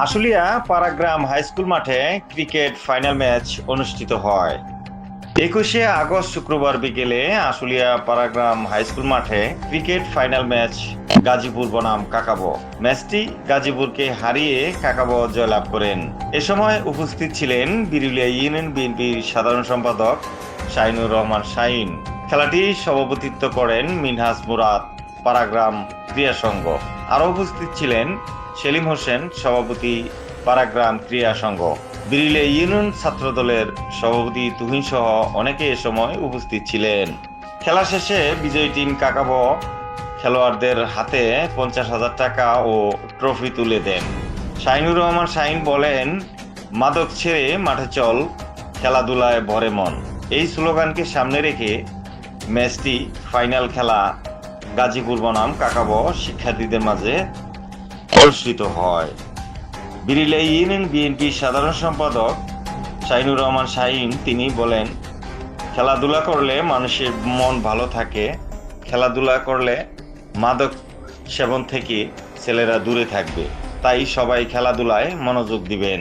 Ashulia পাড়াগ্রাম high school মাঠে cricket final match অনুষ্ঠিত হয়। 21শে আগস্ট শুক্রবার বিকেলে আশুলিয়া পাড়াগ্রাম হাই স্কুল মাঠে ক্রিকেট ফাইনাল ম্যাচ গাজীপুর বনাম কাকাবো। ম্যাচটি গাজীপুরকে হারিয়ে কাকাবো জয়লাভ করেন। এ সময় উপস্থিত ছিলেন বিরুলিয়া ইউনিয়ন বিএনপির সাধারণ সম্পাদক শাহিনুর রহমান শাহিন। খেলাটি সভাপতিত্ব করেন মিনহাজ মুরাদ, পাড়াগ্রাম ক্রীড়া সংঘ। আরও উপস্থিত ছিলেন সেলিম হোসেন, সভাপতি, পাড়াগ্রাম ক্রীড়া সংঘ, বিরুলিয়া ইউনিয়ন ছাত্র দলের সভাপতি তুহিন সহ অনেকে এ সময় উপস্থিত ছিলেন। খেলা শেষে বিজয়ী টিম কাকাবো খেলোয়াড়দের হাতে 50,000 টাকা ও ট্রফি তুলে দেন। শাহিনুর রহমান শাহিন বলেন, মাদক ছেড়ে মাঠে চল, খেলাধুলায় ভরে মন। এই স্লোগানকে সামনে রেখে ম্যাচটি ফাইনাল খেলা গাজীপুর বনাম কাকাবো শিক্ষার্থীদের মাঝে অনুষ্ঠিত হয়। বিরুলিয়া ইউনিয়ন বিএনপির সাধারণ সম্পাদক শাহিনুর রহমান শাহিন তিনি বলেন, খেলাধুলা করলে মানুষের মন ভালো থাকে, খেলাধুলা করলে মাদক সেবন থেকে ছেলেরা দূরে থাকবে, তাই সবাই খেলাধুলায় মনোযোগ দিবেন।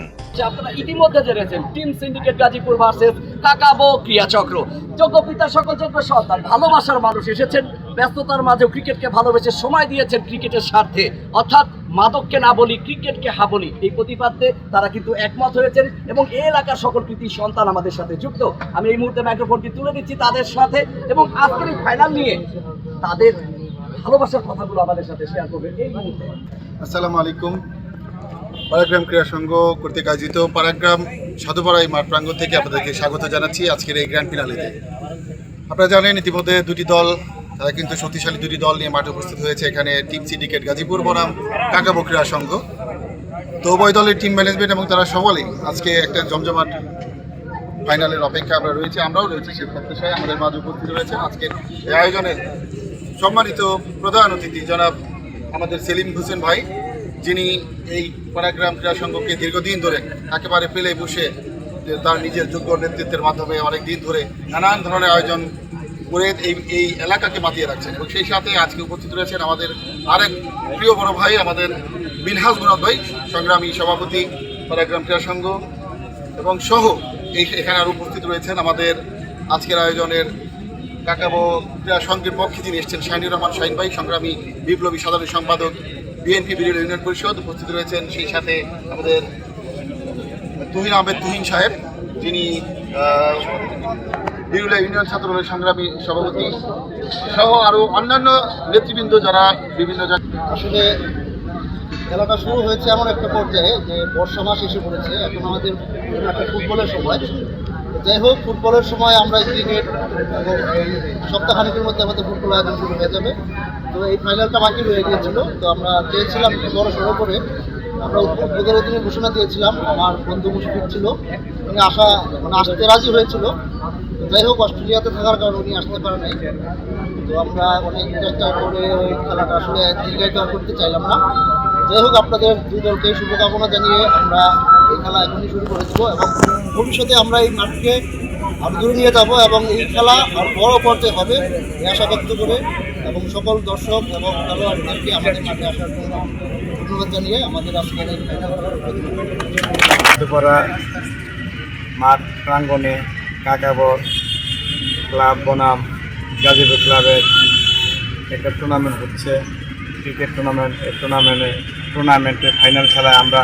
আপনারা ইতিমধ্যে জেনেছেন টিম সিন্ডিকেট গাজীপুর ভার্সেস কাকাবো ক্রীড়া চক্র। যোগ্য পিতা সকল যোগ্য সন্তান, ভালোবাসার মানুষ এসেছেন, ব্যস্ততার মাঝেও ক্রিকেটকে ভালোবেসে সময় দিয়েছেন ক্রিকেটের স্বার্থে, অর্থাৎ মাদককে না বলি, ক্রিকেটকে হা বলি, এই প্রতিপাদ্যে তারা কিন্তু একমত হয়েছেন এবং এই এলাকার সকল কৃতি সন্তান আমাদের সাথে যুক্ত। আমি এই মুহূর্তে মাইক্রোফোনটি তুলে দিচ্ছি তাদের সাথে এবং আজকের এই ফাইনাল নিয়ে তাদের ভালোবাসার কথাগুলো আমাদের সাথে শেয়ার করবেন এই মুহূর্তে। আসসালামু আলাইকুম। পাড়াগ্রাম ক্রীড়া সংঘ কর্তৃক আয়োজিত পাড়াগ্রাম সাধুপাড়াই মাঠ প্রাঙ্গণ থেকে আপনাদেরকে স্বাগত জানাচ্ছি আজকের এই গ্র্যান্ড ফিনালেতে। আপনারা জানেন ইতিমধ্যে দুটি দল, তারা কিন্তু শক্তিশালী দুটি দল নিয়ে মাঠে উপস্থিত হয়েছে। এখানে টিম সিন্ডিকেট গাজীপুর বনাম কাকাবো ক্রীড়া সংঘ। তো উভয় দলের টিম ম্যানেজমেন্ট এবং তারা সকলেই আজকে একটা জমজমাট ফাইনালের অপেক্ষা আমরা রয়েছে, আমরাও রয়েছি। সে প্রত্যাশায় আমাদের মাঝে উপস্থিত রয়েছেন আজকের এই আয়োজনের সম্মানিত প্রধান অতিথি জনাব আমাদের সেলিম হোসেন ভাই, যিনি এই পাড়াগ্রাম ক্রীড়া সংঘকে দীর্ঘদিন ধরে একেবারে ফেলে বসে তার নিজের যোগ্য নেতৃত্বের মাধ্যমে অনেক দিন ধরে নানান ধরনের আয়োজন করে এই এলাকাকে মাতিয়ে রাখছেন। এবং সেই সাথে আজকে উপস্থিত রয়েছেন আমাদের আরেক প্রিয় বড় ভাই, আমাদের মিনহাজ মুরাদ ভাই, সংগ্রামী সভাপতি পাড়াগ্রাম ক্রীড়া সংঘ, এবং সহ এখানে আরও উপস্থিত রয়েছেন আমাদের আজকের আয়োজনের কাকাবো ক্রীড়া সংঘের পক্ষে যিনি এসেছেন শাহিনুর রহমান শাহিন ভাই, সংগ্রামী বিপ্লবী সাধারণ সম্পাদক বিএনপি বিরুলিয়া ইউনিয়ন পরিষদ। উপস্থিত রয়েছেন সেই সাথে আমাদের তুহিন আহমেদ তুহিন সাহেব, যিনি বিরুলিয়া ইউনিয়ন ছাত্র দলের সংগ্রামী সভাপতি, সহ আরও অন্যান্য নেতৃবৃন্দ যারা বিভিন্ন আসলে খেলাটা শুরু হয়েছে এমন একটা পর্যায়ে যে বর্ষা মাস এসে পড়েছে, এখন আমাদের একটা ফুটবলের সময়। যাই হোক, ফুটবলের সময় আমরা ক্রিকেট এবং এই সপ্তাহখানেকের মধ্যে আমাদের ফুটবল আয়োজন শুরু হয়ে যাবে। তো এই ফাইনালটা বাকি রয়ে গিয়েছিল, তো আমরা চেয়েছিলাম বড় সড়ো করে আমরা উদ্বোধনের দিনে ঘোষণা দিয়েছিলাম। আমার বন্ধু মুশফিক ছিল, উনি আসতে রাজি হয়েছিল। যাই হোক, অস্ট্রেলিয়াতে থাকার কারণে উনি আসতে পারে নাই। তো আমরা অনেক চেষ্টা করে ওই খেলাটা আসলে দীর্ঘায়িত করতে চাইলাম না। যাই হোক, আপনাদের দুই দলকে শুভকামনা জানিয়ে আমরা এই খেলা এখনই শুরু করে দেবো এবং ভবিষ্যতে আমরা এই মাঠকে আরও দূরে নিয়ে যাবো এবং এই খেলা আর বড় পর্যায়ে হবে এই আশা ব্যক্ত করে এবং সকল দর্শক এবং খেলোয়াড়দেরকে আমাদের মাঠে আসার জন্য ধন্যবাদ জানিয়ে আমাদের আজকের এই সাধুপাড়া মাঠ প্রাঙ্গণে কাকাবো ক্লাব বনাম গাজীপুর ক্লাবের একটা টুর্নামেন্ট হচ্ছে, ক্রিকেট টুর্নামেন্ট। এই টুর্নামেন্টের ফাইনাল খেলায় আমরা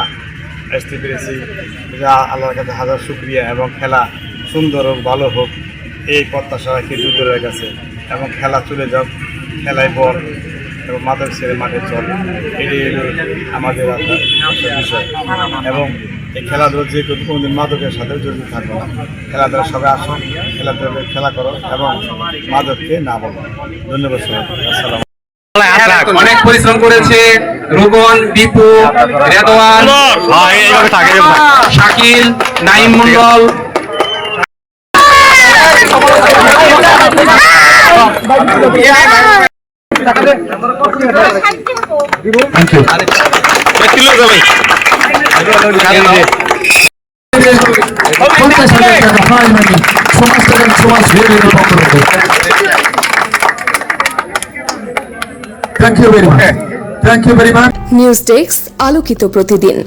আসতে পেরেছি, যা আল্লাহর কাছে হাজার শুকরিয়া। এবং খেলা সুন্দর হোক, ভালো হোক, এই প্রত্যাশা রাখি দুই দলের কাছে। এবং খেলা চলে যাক, খেলায় বল এবং মাদক ছেড়ে মাঠে চল, এটাই আমাদের বিষয়। এবং এই খেলাধুলো যে কোনোদিন মাদকের সাথে জড়িত থাকবে না। খেলাধুলা সবাই আসুন, খেলাধুলা খেলা করো এবং মাদককে না বলো। ধন্যবাদ সবাই। আসসালাম। অনেক পরিশ্রম করেছে রুবন, দীপু, রেদওয়ান, শাকিল, নাইম মন্ডল। নিউজ ডেস্ক, আলোকিত প্রতিদিন।